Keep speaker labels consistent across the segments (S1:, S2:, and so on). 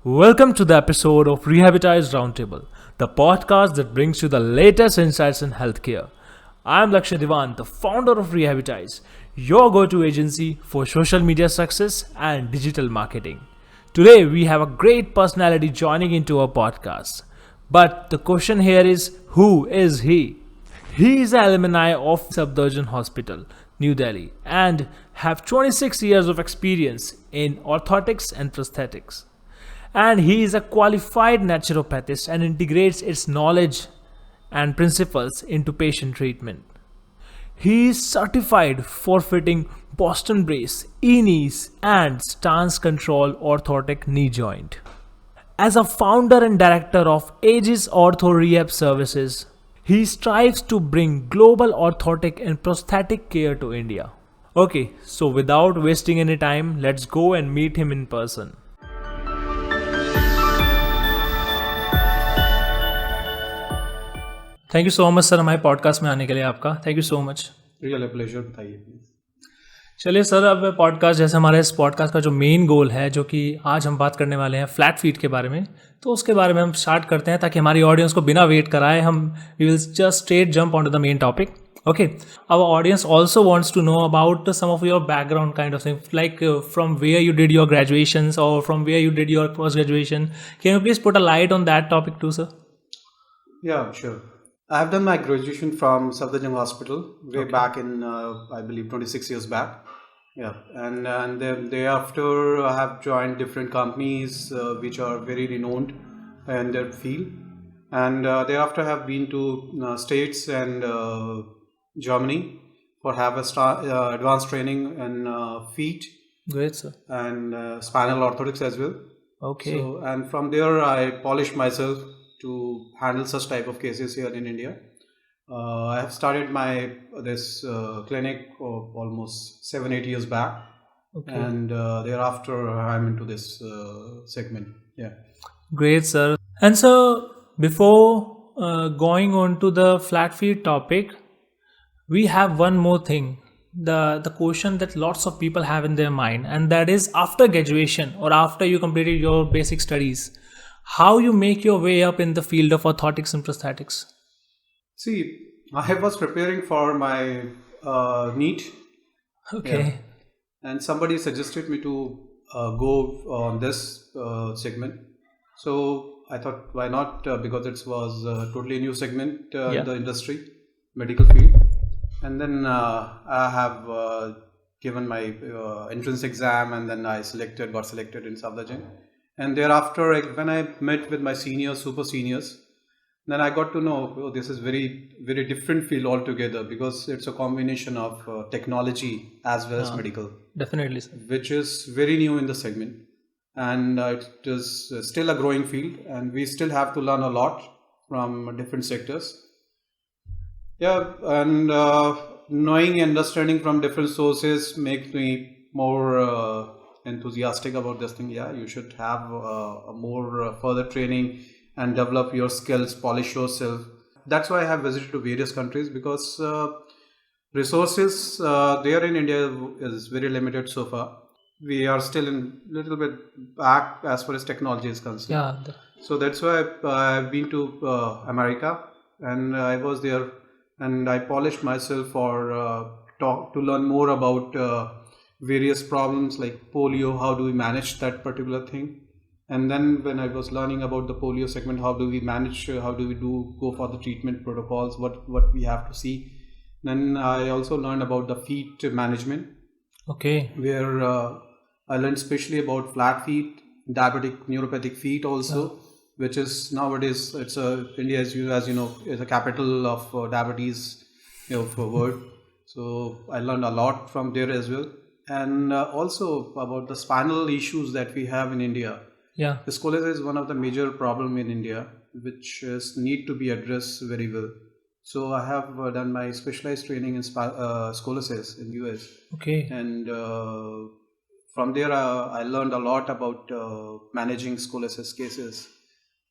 S1: Welcome to the episode of Rehabilitize Roundtable, the podcast that brings you the latest insights in healthcare. I am Lakshay Diwan, the founder of Rehabilitize, your go-to agency for social media success and digital marketing. Today we have a great personality joining into our podcast. But the question here is, who is he? He is an alumni of Safdarjung Hospital, New Delhi, and have 26 years of experience in orthotics and prosthetics. And he is a qualified naturopathist and integrates its knowledge and principles into patient treatment. He is certified for fitting Boston brace, e-knees, and stance control orthotic knee joint. As a founder and director of Aegis Ortho Rehab Services, he strives to bring global orthotic and prosthetic care to India. Okay, so without wasting any time, let's go and meet him in person. Thank you so much sir हमारे podcast में आने के लिए आपका thank you so much.
S2: Real pleasure, बताइए please.
S1: चलिए sir, अब podcast जैसे हमारे इस पॉडकास्ट का जो मेन गोल है, जो कि आज हम बात करने वाले हैं फ्लैट फीट के बारे में, तो उसके बारे में हम स्टार्ट करते हैं ताकि हमारी ऑडियंस को बिना वेट कराए हम we will just straight jump on to the main topic. Okay, our audience also wants to know about some of your background kind of thing, like from where you did your graduations or from where you did your post graduation. Can you please put a light on that topic too, sir?
S2: Yeah, sure. I have done my graduation from Safdarjung Hospital way back in, I believe, 26 years back. Yeah, and then thereafter I have joined different companies which are very renowned in their field, and thereafter I have been to States and Germany for have advanced training in feet.
S1: Great, sir.
S2: And spinal orthotics as well.
S1: Okay.
S2: So, and from there I polished myself to handle such type of cases here in India. I have started this clinic almost 7-8 years back. Okay. And thereafter I'm into this segment. Yeah.
S1: Great, sir. And so before going on to the flat feet topic, we have one more thing, the question that lots of people have in their mind, and that is after graduation or after you completed your basic studies, how you make your way up in the field of orthotics and prosthetics.
S2: See, I was preparing for my NEET.
S1: Okay.
S2: Yeah. And somebody suggested me to go on this segment. So I thought, why not? Because it was a totally new segment in the industry, medical field. And then I have given my entrance exam, and then I got selected in Safdarjung. And thereafter, when I met with my seniors, super seniors, then I got to know, oh, this is very, very different field altogether, because it's a combination of technology as well as medical.
S1: Definitely, sir.
S2: Which is very new in the segment. And it is still a growing field, and we still have to learn a lot from different sectors. Yeah, and knowing and understanding from different sources makes me more enthusiastic about this thing. Yeah, you should have a more further training and develop your skills, polish yourself. That's why I have visited to various countries, because resources there in India is very limited so far. We are still in little bit back as far as technology is concerned.
S1: Yeah.
S2: So that's why I've been to America, and I was there. And I polished myself for to learn more about various problems like polio. How do we manage that particular thing? And then when I was learning about the polio segment, how do we manage? How do we go for the treatment protocols? What we have to see? Then I also learned about the feet management.
S1: Okay.
S2: Where I learned especially about flat feet, diabetic neuropathic feet also. Yeah. Which is nowadays, India, as you know, is a capital of diabetes, for world. So I learned a lot from there as well, and also about the spinal issues that we have in India.
S1: Yeah,
S2: the scoliosis is one of the major problem in India, which need to be addressed very well. So I have done my specialized training in scoliosis in US.
S1: Okay,
S2: and from there I learned a lot about managing scoliosis cases.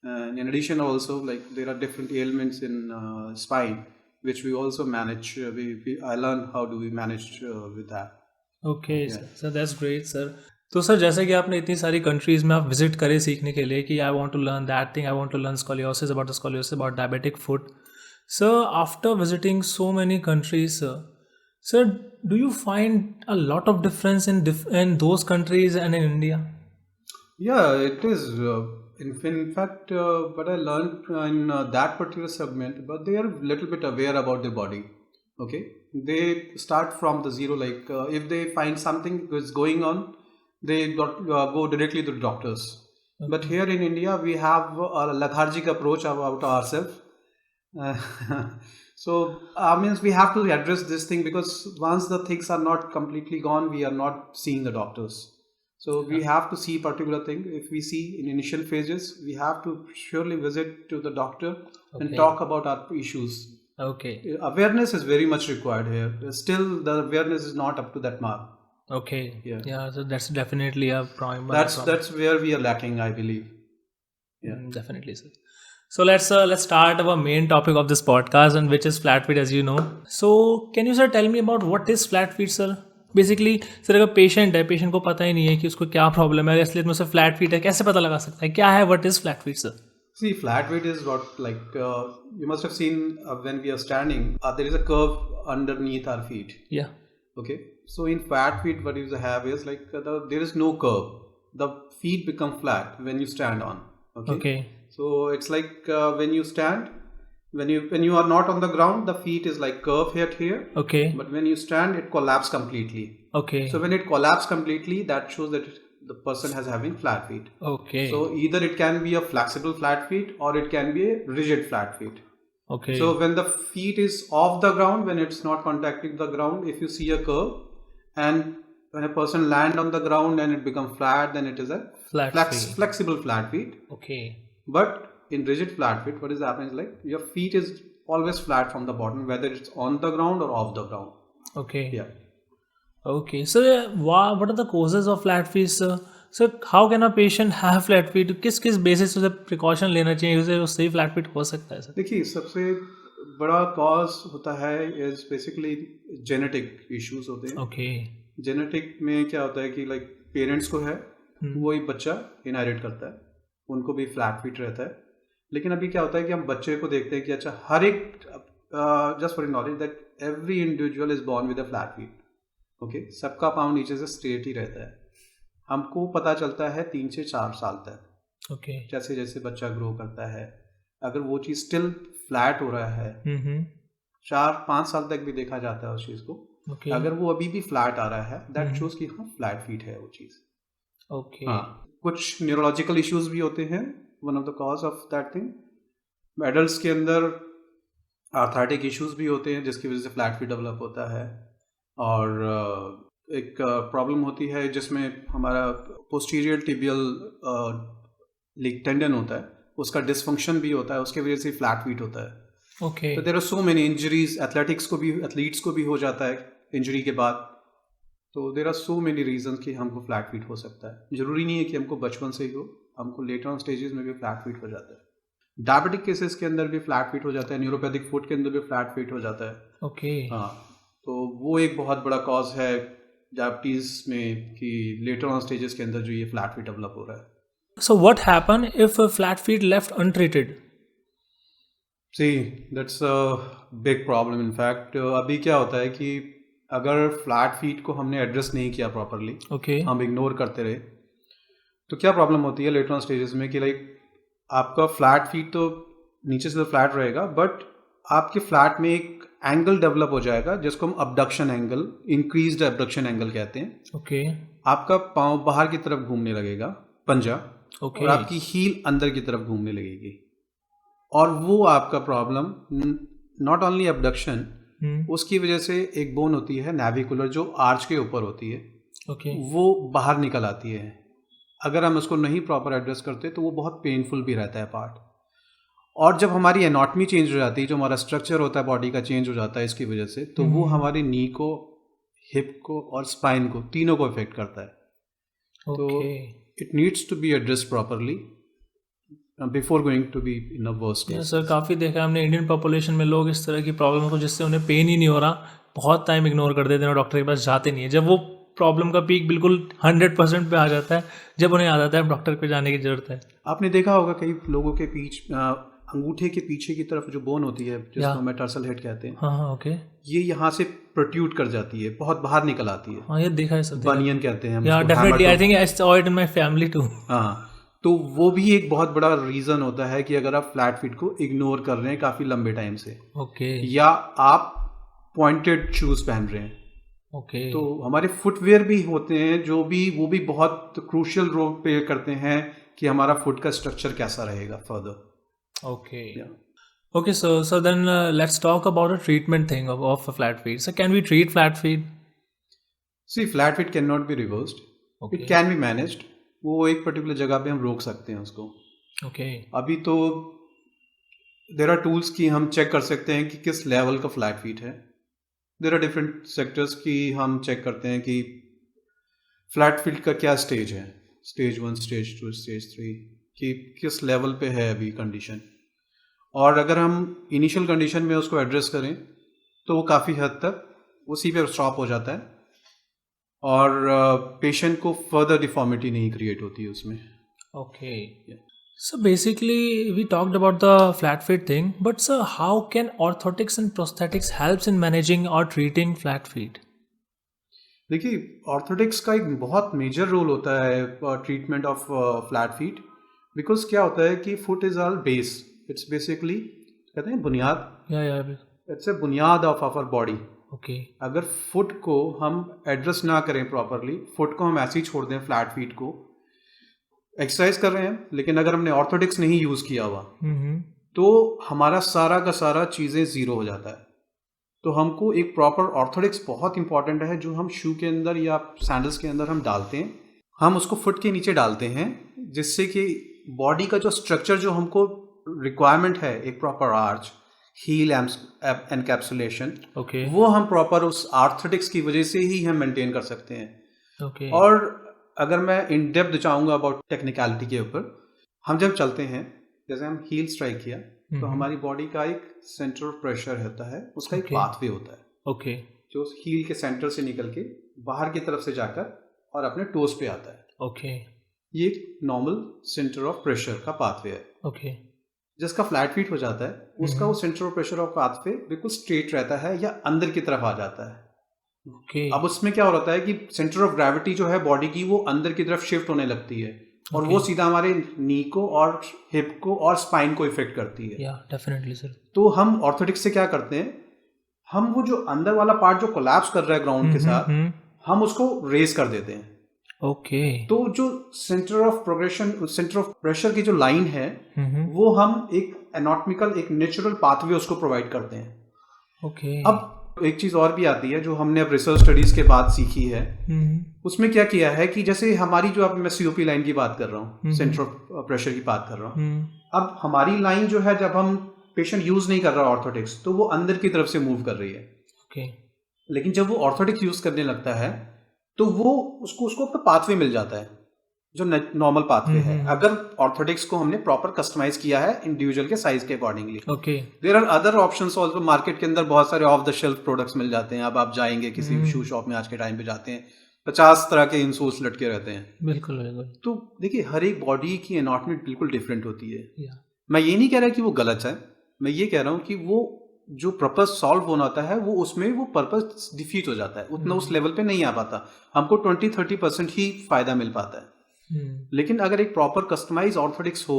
S2: And in addition, also, like, there are different ailments in spine, which we also manage. I learned how do we manage with that.
S1: Okay, yeah. So that's great, sir. तो sir जैसे कि आपने इतनी सारी countries में आप visit करें सीखने के लिए कि I want to learn that thing, I want to learn scoliosis, about the scoliosis, about diabetic foot. Sir after visiting so many countries, sir, do you find a lot of difference in those countries and in India?
S2: Yeah, it is. In fact, what I learned in that particular segment, but they are a little bit aware about their body. Okay, they start from the zero. Like if they find something is going on, they go directly to the doctors. But here in India, we have a lethargic approach about ourselves. So means we have to address this thing, because once the things are not completely gone, we are not seeing the doctors. So we have to see particular thing. If we see in initial phases, we have to surely visit to the doctor and talk about our issues.
S1: Okay.
S2: Awareness is very much required here. Still, the awareness is not up to that mark.
S1: Okay.
S2: Yeah.
S1: So that's definitely a problem.
S2: That's where we are lacking, I believe. Yeah.
S1: Definitely, sir. So let's start our main topic of this podcast, and which is flat feet, as you know. So can you sir tell me about what is flat feet, sir? Basically, sir अगर patient है, patient को पता ही नहीं है कि उसको क्या problem है, इसलिए मुझसे फ्लैट फीट है, कैसे पता लगा सकता है क्या है? What is flat feet, sir?
S2: See, flat feet is what, like you must have seen when we are standing, there is a curve underneath our feet.
S1: Yeah.
S2: Okay. So in flat feet, what you have is like there is no curve. The feet become flat when you stand on. Okay. So it's like when you stand, when you are not on the ground, the feet is like curve here.
S1: Okay.
S2: But when you stand, it collapses completely.
S1: Okay.
S2: So when it collapses completely, that shows that the person has having flat feet.
S1: Okay.
S2: So either it can be a flexible flat feet or it can be a rigid flat feet.
S1: Okay.
S2: So when the feet is off the ground, when it's not contacting the ground, if you see a curve, and when a person land on the ground and it becomes flat, then it is a flexible flat feet.
S1: Okay.
S2: But in rigid flat feet, what is happening is like your feet is always flat from the bottom, whether it's on the ground or off the ground.
S1: Okay.
S2: Yeah.
S1: Okay. So what are the causes of flat feet, sir? So how can a patient have flat feet? किस basis से precaution लेना चाहिए उससे flat feet हो सकता है, sir?
S2: देखिए, सबसे बड़ा cause होता है is basically genetic issues होते हैं.
S1: Okay.
S2: Genetic में क्या होता है कि like parents को है, वही बच्चा inherit करता है, उनको भी फ्लैट फीट रहता है. लेकिन अभी क्या होता है कि हम बच्चे को देखते हैं कि अच्छा हर एक, just for knowledge that every individual is born with a flat feet. Okay, सबका पाँव नीचे से स्ट्रेट ही रहता है. हमको पता चलता है 3 से 4 साल तक.
S1: ओके.
S2: जैसे जैसे बच्चा ग्रो करता है, अगर वो चीज़ स्टिल फ्लैट हो रहा है, 4-5 साल तक भी देखा जाता है उस चीज़ को. अगर वो अभी भी फ्लैट आ रहा है, दैट शोज कि हाँ फ्लैट फीट है वो चीज़.
S1: ओके.
S2: हाँ, कुछ न्यूरोलॉजिकल इश्यूज भी होते हैं, one of the cause of that thing. Adults के अंदर आर्थराइटिक इश्यूज भी होते हैं जिसकी वजह से फ्लैट फीट डेवलप होता है. और एक प्रॉब्लम होती है जिसमें हमारा पोस्टीरियर टिबियल टेंडन होता है, उसका डिसफंक्शन भी होता है, उसके वजह से फ्लैट फीट होता है.
S1: ओके.
S2: तो there are so many injuries. Athletes को भी हो जाता है इंजरी के बाद. तो there are so many reason कि हमको फ्लैट फीट हो सकता है. जरूरी नहीं है कि हमको बचपन से ही हो, हमको लेटर ऑन स्टेजेस में भी फ्लैट फीट हो जाता है. डायबिटिक केसेस के अंदर भी फ्लैट फीट हो जाता है, न्यूरोपैथिक फुट के अंदर भी फ्लैट फीट हो जाता है.
S1: ओके.
S2: हाँ, तो वो एक बहुत बड़ा कॉज है डायबिटीज में कि लेटर ऑन स्टेजेस के अंदर जो ये फ्लैट फीट डेवलप हो रहा है.
S1: So what happen if flat feet left untreated?
S2: See, that's a big problem. In fact अभी क्या होता है कि अगर फ्लैट फीट को हमने एड्रेस नहीं किया प्रॉपरली,
S1: okay.
S2: हम इग्नोर करते रहे, तो क्या प्रॉब्लम होती है लेटर ऑन स्टेजेस में कि लाइक आपका फ्लैट फीट तो नीचे से तो फ्लैट रहेगा, बट आपके फ्लैट में एक एंगल डेवलप हो जाएगा जिसको हम abduction angle, increased abduction angle कहते हैं.
S1: ओके.
S2: आपका पाँव बाहर की तरफ घूमने लगेगा, पंजा,
S1: okay.
S2: और आपकी हील अंदर की तरफ घूमने लगेगी. और वो आपका प्रॉब्लम नॉट ओनली अबडक्शन, उसकी वजह से एक बोन होती है नेविकुलर जो आर्च के ऊपर होती है, वो बाहर निकल आती है. अगर हम उसको नहीं प्रॉपर एड्रेस करते तो वो बहुत पेनफुल भी रहता है पार्ट. और जब हमारी एनाटॉमी चेंज हो जाती है, जो हमारा स्ट्रक्चर होता है बॉडी का चेंज हो जाता है इसकी वजह से, तो वो हमारे नी को, हिप को और स्पाइन को, तीनों को इफेक्ट करता है. तो it needs to be address properly before going to be in a worse case.
S1: Sir काफ़ी देखा हमने इंडियन पॉपुलेशन में लोग इस तरह की प्रॉब्लम को, जिससे उन्हें पेन ही नहीं हो रहा, बहुत टाइम इग्नोर कर देते हैं, डॉक्टर के पास जाते नहीं है. जब वो प्रॉब्लम का पीक बिल्कुल 100% पे आ जाता है जब उन्हें याद आता है डॉक्टर पे जाने की जरूरत है.
S2: आपने देखा होगा कई लोगों के अंगूठे के पीछे की तरफ जो बोन होती है जिसको मेटार्सल हेड कहते हैं,
S1: हाँ ओके,
S2: ये यहाँ से प्रोट्रूड कर जाती है, बहुत बाहर निकल आती है.
S1: हाँ ये देखा है सर.
S2: बनियन कहते हैं हम
S1: या
S2: उसको,
S1: definitely I think I saw it in my family too.
S2: हाँ, तो वो भी एक बहुत बड़ा रीजन होता है कि अगर आप फ्लैट फीट को इग्नोर कर रहे हैं काफी लंबे टाइम से,
S1: ओके
S2: या आप पॉइंटेड शूज पहन रहे हैं.
S1: ओके,
S2: तो हमारे फुटवेयर भी होते हैं जो भी वो भी बहुत क्रूशियल रोल प्ले करते हैं कि हमारा फुट का स्ट्रक्चर कैसा रहेगा further.
S1: okay. Okay, so then let's talk about a treatment thing of a flat feet. So can we treat flat feet?
S2: See, flat feet cannot be reversed.
S1: Okay.
S2: It can be managed. वो एक particular जगह पे हम रोक सकते हैं उसको.
S1: Okay.
S2: अभी तो देयर आर टूल्स कि हम चेक कर सकते हैं कि किस लेवल का फ्लैट फीट है. देयर आर डिफरेंट सेक्टर्स की हम चेक करते हैं कि फ्लैट फीट का क्या स्टेज है, स्टेज 1, स्टेज 2, स्टेज 3, कि किस लेवल पे है अभी कंडीशन. और अगर हम इनिशियल कंडीशन में उसको एड्रेस करें तो वो काफ़ी हद तक उसी पे स्टॉप हो जाता है और पेशेंट को फर्दर डिफॉर्मिटी नहीं क्रिएट होती है उसमें.
S1: Okay. So basically we talked about the flat feet thing, but sir, how can orthotics and prosthetics helps in managing or treating flat feet?
S2: देखिए, ऑर्थोटिक्स का एक बहुत मेजर रोल होता है treatment of flat feet. Because क्या होता है कि foot is all base, it's basically कहते हैं बुनियाद,
S1: Yeah.
S2: इट्स ए बुनियाद ऑफ आवर बॉडी.
S1: Okay.
S2: अगर फुट को हम एड्रेस ना करें प्रॉपरली, फुट को हम ऐसे ही छोड़ दें, फ्लैट फीट को एक्सरसाइज कर रहे हैं, लेकिन अगर हमने ऑर्थोटिक्स नहीं यूज किया हुआ तो हमारा सारा का सारा चीजें जीरो हो जाता है. तो हमको एक प्रॉपर ऑर्थोटिक्स बहुत इंपॉर्टेंट है जो हम शू के अंदर या सैंडल्स के अंदर हम डालते हैं. हम उसको फुट के नीचे डालते हैं जिससे कि बॉडी का जो स्ट्रक्चर जो हमको रिक्वायरमेंट है, एक proper arch, heel encapsulation,
S1: Okay.
S2: वो हम प्रॉपर उस ऑर्थोटिक्स की वजह से ही हम मेंटेन कर सकते हैं.
S1: Okay.
S2: और अगर मैं इन डेप्थ चाहूँगा अबाउट टेक्निकलिटी के ऊपर, हम जब चलते हैं, जैसे हम हील स्ट्राइक किया तो हमारी बॉडी का एक सेंटर ऑफ प्रेशर होता है, उसका एक
S1: Okay.
S2: पाथवे होता है
S1: Okay.
S2: जो हील के सेंटर से निकल के बाहर की तरफ से जाकर और अपने टोस पे आता है.
S1: Okay.
S2: ये एक नॉर्मल सेंटर ऑफ प्रेशर का पाथवे है.
S1: Okay.
S2: जिसका फ्लैट फीट हो जाता है उसका वो centre of pressure of pathway बिल्कुल स्ट्रेट रहता है या अंदर की तरफ आ जाता है.
S1: Okay.
S2: अब उसमें क्या हो रहा है कि सेंटर ऑफ ग्रेविटी जो है बॉडी की वो अंदर की तरफ शिफ्ट होने लगती है और
S1: Okay.
S2: वो सीधा हमारे नी को और हिप को और स्पाइन को इफेक्ट करती है.
S1: Yeah, definitely sir.
S2: तो हम ऑर्थोटिक्स से क्या करते हैं, हम वो जो अंदर वाला पार्ट जो कोलैप्स कर रहा है ग्राउंड के साथ, हम उसको रेज कर देते हैं.
S1: Okay.
S2: तो जो centre of progression, centre of pressure की जो लाइन है, वो हम एक एनाटॉमिकल, एक नेचुरल पाथवे उसको प्रोवाइड करते हैं.
S1: Okay.
S2: अब एक चीज और भी आती है जो हमने अब रिसर्च स्टडीज के बाद सीखी है. उसमें क्या किया है कि जैसे हमारी जो, अब मैं सीओपी लाइन की बात कर रहा हूँ, सेंटर ऑफ प्रेशर की बात कर रहा हूँ. अब हमारी लाइन जो है, जब हम पेशेंट यूज नहीं कर रहा ऑर्थोटिक्स तो वो अंदर की तरफ से मूव कर रही है.
S1: Okay.
S2: लेकिन जब वो ऑर्थोटिक्स यूज करने लगता है तो वो उसको अपना पाथवे मिल जाता है जो नॉर्मल पाथवे है, अगर ऑर्थोटिक्स को हमने प्रॉपर कस्टमाइज किया है इंडिविजुअल के साइज के accordingly.
S1: Okay.
S2: There are other options also. Market के अंदर बहुत सारे ऑफ द शेल्फ प्रोडक्ट्स मिल जाते हैं. अब आप जाएंगे किसी भी शू शॉप में, आज के टाइम पे जाते हैं, 50 तरह के इंसोल्स लटके रहते हैं.
S1: बिल्कुल बिल्कुल.
S2: तो देखिए, हर एक बॉडी की एनाटॉमी बिल्कुल डिफरेंट होती है.
S1: Yeah.
S2: मैं ये नहीं कह रहा कि वो गलत है, मैं ये कह रहा हूँ कि वो जो पर्पस सॉल्व होना होता है वो उसमें वो पर्पस डिफीट हो जाता है, उतना उस लेवल पे नहीं आ पाता. हमको 20-30% ही फायदा मिल पाता है. लेकिन अगर एक प्रॉपर कस्टमाइज ऑर्थोटिक्स हो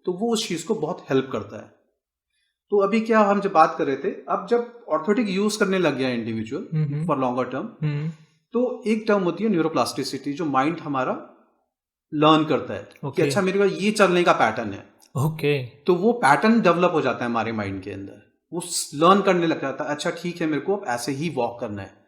S2: तो वो उस चीज को बहुत हेल्प करता है. तो अभी क्या हम जब बात कर रहे थे, अब जब ऑर्थोटिक यूज करने लग गया इंडिविजुअल फॉर लॉन्गर टर्म, तो एक टर्म होती है न्यूरोप्लास्टिसिटी, जो माइंड हमारा लर्न करता है कि अच्छा मेरे पास ये चलने का पैटर्न है.
S1: Okay.
S2: तो वो पैटर्न डेवलप हो जाता है हमारे माइंड के अंदर, वो लर्न करने लग जाता है. अच्छा ठीक है, मेरे को अब ऐसे ही वॉक करना है.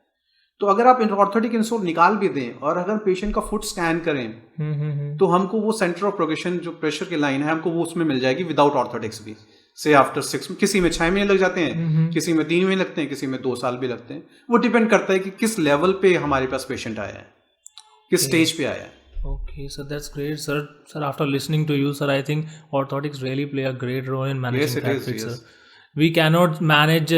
S2: तो अगर आप ऑर्थोटिक इंसोल निकाल भी दें और अगर पेशेंट का फुट स्कैन करें तो हमको वो सेंटर ऑफ प्रोग्रेशन जो प्रेशर की लाइन है हमको वो उसमें मिल जाएगी विदाउट ऑर्थोटिक्स भी. से आफ्टर 6, किसी में 6 महीने लग जाते हैं, किसी में 3 महीने लगते हैं, किसी में 2 साल भी लगते हैं. वो डिपेंड करता है कि किस लेवल पे हमारे पास पेशेंट आया है, किस स्टेज पे आया है.
S1: Okay, so that's great, sir. Sir, after listening to you, sir, I think orthotics really play a great role in managing
S2: Yes, it
S1: flat
S2: is,
S1: feet,
S2: yes.
S1: sir. we cannot manage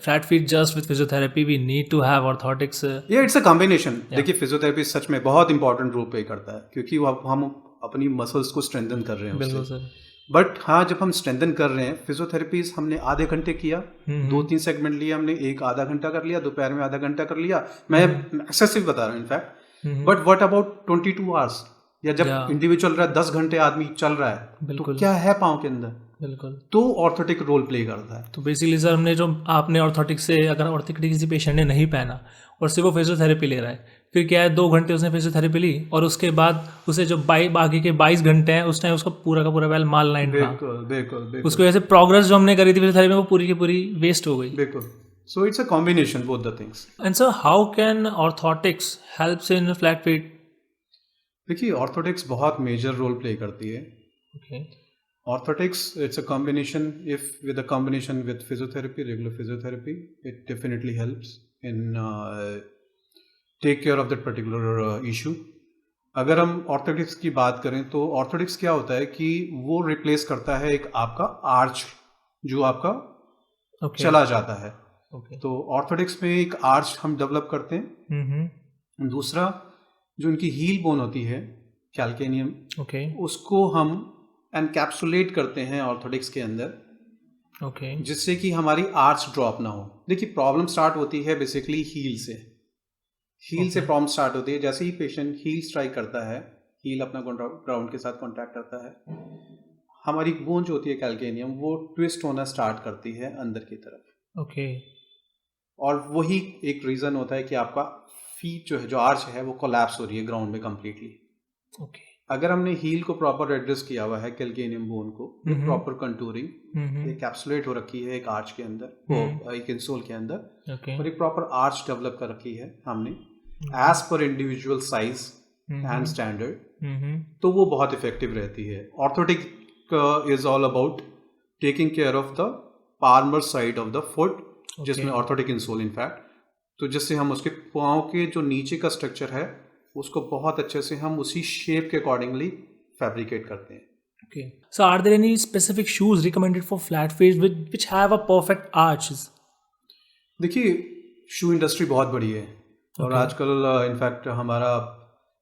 S1: flat feet just with physiotherapy. We need to have orthotics.
S2: ये it's a combination. देखिए physiotherapy सच में बहुत important role play करता है क्योंकि वो हम अपनी मसल्स को स्ट्रेंथन कर रहे हैं
S1: बिल्कुल
S2: उससे.
S1: सर.
S2: बट हाँ, जब हम स्ट्रेंथन कर रहे हैं, फिजियोथेरेपीज हमने आधे घंटे किया, 2-3 सेगमेंट लिए हमने, एक आधा घंटा कर लिया, दोपहर में आधा घंटा कर लिया. मैं एक्सेसिव बता रहा हूँ in fact. But what about 22 hours, या जब इंडिविजुअल रहा 10 घंटे आदमी चल रहा है, तो क्या है पाँव के अंदर?
S1: बिल्कुल.
S2: तो ऑर्थोटिक रोल प्ले करता है.
S1: तो बेसिकली सर हमने जो आपने ऑर्थोटिक से, अगर ऑर्थोटिक किसी पेशेंट ने नहीं पहना और सिर्फ वो फिजियोथेरेपी ले रहा है, फिर क्या है 2 घंटे उसने फिजियोथेरेपी ली और उसके बाद उसे जो बाकी के 22 घंटे हैं उस टाइम उसका पूरा का पूरा वेल माल लाइन था.
S2: बिल्कुल.
S1: उसको ऐसे प्रोग्रेस जो हमने करी थी फिजियोथेरेपी में वो पूरी की पूरी वेस्ट हो गई.
S2: बिल्कुल. So it's a combination both the things.
S1: And sir how can orthotics helps in flat feet?
S2: देखिए ऑर्थोटिक्स बहुत मेजर रोल प्ले करती है.
S1: Okay.
S2: Orthotics, it's a combination. If with a combination with physiotherapy, regular physiotherapy, it definitely helps in take care of that particular issue. अगर हम orthotics की बात करें तो ऑर्थोटिक्स क्या होता है कि वो रिप्लेस करता है एक आपका आर्च जो आपका चला जाता है. तो ऑर्थोटिक्स में एक आर्च हम डेवलप करते हैं. दूसरा जो उनकी हील बोन होती है कैल्केनियम, उसको हम एनकैप्सुलेट करते हैं ऑर्थोटिक्स के अंदर, जिससे कि हमारी आर्च ड्रॉप ना हो. देखिए प्रॉब्लम स्टार्ट होती है बेसिकली हील से. से प्रॉब्लम स्टार्ट होती है. जैसे ही पेशेंट हील स्ट्राइक करता है, हील अपना ग्राउंड के साथ कॉन्टैक्ट करता है, हमारी बोन जो होती है कैल्केनियम वो ट्विस्ट होना स्टार्ट करती है अंदर की तरफ. और वही एक रीजन होता है कि आपका फीट जो है, जो आर्च है, वो कोलैप्स हो रही है ग्राउंड में कम्प्लीटली. अगर हमने हील को प्रॉपर एड्रेस किया हुआ है, कैल्केनियम बोन को प्रॉपर कंटूरिंग, एक कैप्सुलेट हो रखी है एक आर्च के अंदर, एक इंसोल के अंदर, और एक प्रॉपर आर्च डेवलप कर रखी है हमने as per individual size and standard, तो वो बहुत इफेक्टिव रहती है. Orthotic is all about taking care of the Palmer side of the foot, जिसमें ऑर्थोटिक इंसोल इनफैक्ट, तो जिससे हम उसके पाँव के जो नीचे का स्ट्रक्चर है उसको बहुत अच्छे से हम उसी शेप के अकॉर्डिंगली फैब्रिकेट करते हैं.
S1: Okay. So are there any specific shoes recommended for flat feet which have a perfect arches?
S2: देखिए शू इंडस्ट्री बहुत बड़ी है. और आजकल इनफैक्ट हमारा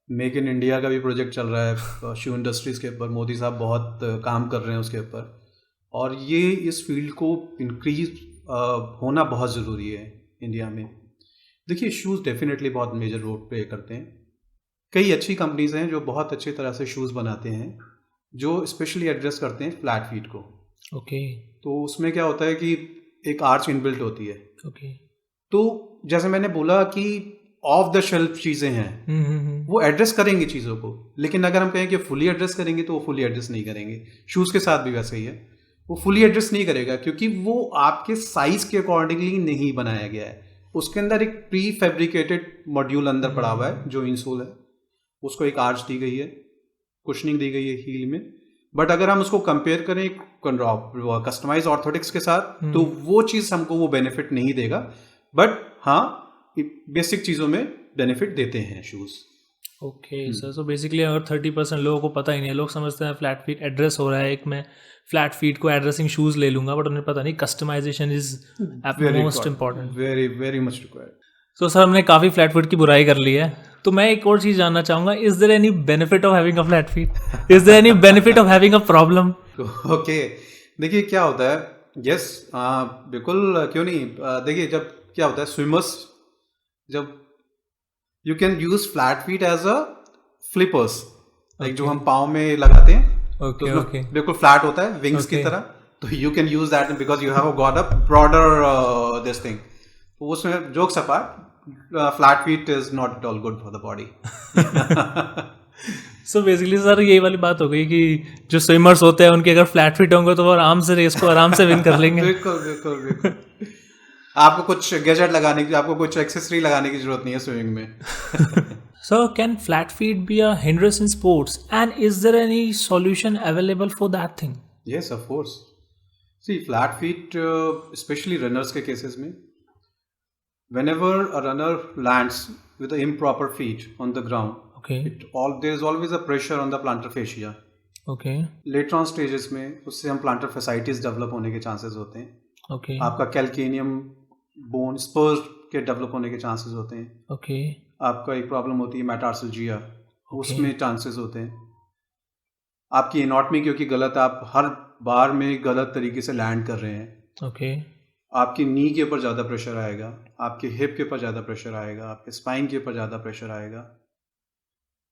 S2: मेक इन इंडिया का भी प्रोजेक्ट चल रहा है शू इंडस्ट्रीज के ऊपर. मोदी साहब बहुत काम कर रहे हैं उसके ऊपर, और ये इस फील्ड को इंक्रीज होना बहुत ज़रूरी है इंडिया में. देखिए शूज़ डेफिनेटली बहुत मेजर रोल प्ले करते हैं. कई अच्छी कंपनीज हैं जो बहुत अच्छी तरह से शूज़ बनाते हैं जो स्पेशली एड्रेस करते हैं फ्लैट फीट को. तो उसमें क्या होता है कि एक आर्च इनबिल्ट होती है. तो जैसे मैंने बोला कि ऑफ द शेल्फ चीज़ें हैं, वो एड्रेस करेंगी चीज़ों को, लेकिन अगर हम कहें कि फुली एड्रेस करेंगे तो वो फुली एड्रेस नहीं करेंगे. शूज़ के साथ भी वैसे ही है, वो फुली एड्रेस नहीं करेगा क्योंकि वो आपके साइज के अकॉर्डिंगली नहीं बनाया गया है. उसके अंदर एक प्री फैब्रिकेटेड मॉड्यूल अंदर पड़ा हुआ है जो इंसोल है, उसको एक आर्च दी गई है, कुशनिंग दी गई है हील में. बट अगर हम उसको कंपेयर करें कस्टमाइज ऑर्थोटिक्स के साथ, तो वो चीज़ हमको वो बेनिफिट नहीं देगा. बट हाँ, बेसिक चीज़ों में बेनिफिट देते हैं shoes.
S1: Okay sir. So basically अगर 30% लोगों को पता ही नहीं है, लोग समझते हैं फ्लैट फीट एड्रेस हो रहा है, एक मैं फ्लैट फीट को एड्रेसिंग शूज़ ले लूंगा, बट उन्हें पता नहीं customization is most important.
S2: Very much required.
S1: So sir हमने काफ़ी फ्लैट फीट की बुराई कर ली है, तो मैं एक और चीज़ जानना चाहूँगा. Is there any benefit of having a flat feet? Is there any benefit of having a problem?
S2: Okay, देखिए क्या होता है. यस, बिल्कुल, क्यों नहीं. देखिए जब क्या होता है, स्विमर्स जब you can use flat feet as a flippers, like जो हम पाँव में लगाते हैं, बिल्कुल फ्लैट होता है विंग्स की तरह, तो you can use that because you have got a broader this thing. तो उसमें jokes apart, flat feet is not at all good for the body.
S1: So basically sir यही वाली बात हो गई कि जो स्विमर्स होते हैं उनके अगर फ्लैट फीट होंगे तो वो आराम से रेस को आराम से विन कर लेंगे.
S2: बिल्कुल. आपको कुछ गैजेट लगाने की, आपको कुछ एक्सेसरी लगाने की जरूरत नहीं है स्विमिंग में.
S1: So can flat feet be a hindrance in sports, and is there any solution available for that thing?
S2: Yes, of course. See, flat feet, especially runners के cases में, whenever a runner lands with the improper feet on the ground, there is always a pressure on the plantar fascia. Later on stages में उससे हम plantar fasciitis develop होने के chances होते हैं.
S1: Okay
S2: आपका कैल्केनियम बोन स्पर्स के डेवलप होने के चांसेस होते हैं।
S1: ओके
S2: आपका एक प्रॉब्लम होती है मेटार्सल्जिया,
S1: ओके
S2: उसमें चांसेस होते हैं। आपकी एनाटॉमी क्योंकि गलत, आप हर बार में गलत तरीके से लैंड कर रहे हैं।
S1: ओके
S2: आपकी नी के ऊपर ज़्यादा प्रेशर आएगा, आपके हिप के ऊपर ज़्यादा प्रेशर आएगा, आपके स्पाइन के ऊपर ज़्यादा प्रेशर आएगा,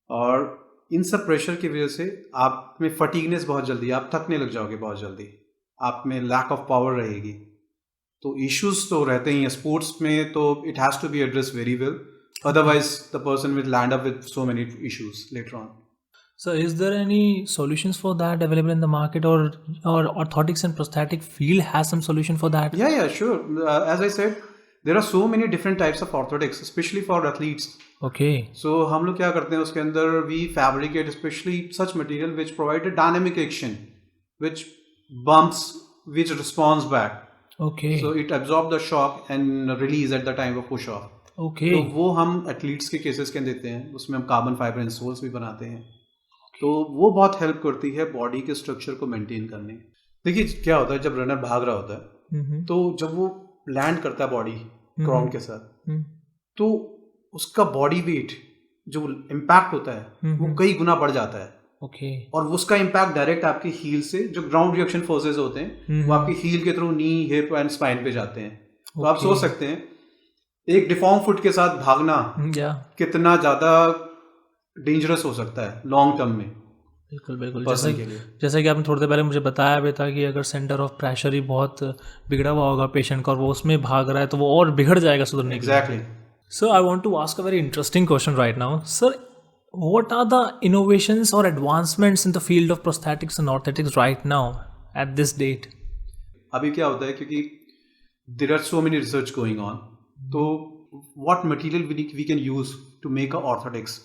S2: और इन सब प्रेशर की वजह से आप में फटीगनेस बहुत जल्दी, आप थकने लग जाओगे बहुत जल्दी, आप में लैक ऑफ पावर रहेगी। तो इश्यूज तो रहते ही हैं स्पोर्ट्स में, तो it has to be address very well, otherwise the person will land up with so many issues later on.
S1: So is there any solutions for that available in the market, or orthotics and prosthetic field has some solution for that?
S2: Yeah, sure. As I said, there are so many different types of orthotics, especially for athletes.
S1: Okay.
S2: So हम लोग क्या करते हैं उसके अंदर, we fabricate especially such material which provide a dynamic action, which bumps, which responds back.
S1: Okay.
S2: So it absorbs the shock and release at the time of push off.
S1: Okay.
S2: तो वो हम एथलीट्स के cases के देते हैं, उसमें हम carbon fibre इंसोल्स भी बनाते हैं। तो वो बहुत हेल्प करती है बॉडी के स्ट्रक्चर को मेंटेन करने। देखिए क्या होता है, जब रनर भाग रहा होता है तो जब वो लैंड करता है बॉडी ग्राउंड के साथ, तो उसका बॉडी वेट जो इम्पैक्ट होता है वो कई गुना बढ़ जाता है।
S1: ओके।
S2: और उसका इम्पैक्ट डायरेक्ट आपकी हील से, जो ग्राउंड रिएक्शन फोर्सेस होते हैं वो आपकी हील के through knee, hip and spine पे जाते हैं। तो आप सोच सकते हैं एक डिफॉर्म फुट के साथ भागना कितना ज्यादा डेंजरस हो सकता है लॉन्ग टर्म में।
S1: बिल्कुल बिल्कुल, जैसे कि आपने थोड़ी देर पहले मुझे बताया भी था कि अगर सेंटर ऑफ प्रेशर ही बहुत बिगड़ा हुआ होगा पेशेंट का और वो उसमें भाग रहा है तो वो और बिगड़ जाएगा सुधरने के लिए।
S2: Exactly.
S1: So I want to ask a very interesting question right now sir, what are the innovations और advancements in the field of prosthetics and orthotics right now at this date?
S2: अभी क्या होता है, क्योंकि there are so many research going on, तो what material we can use to make a orthotics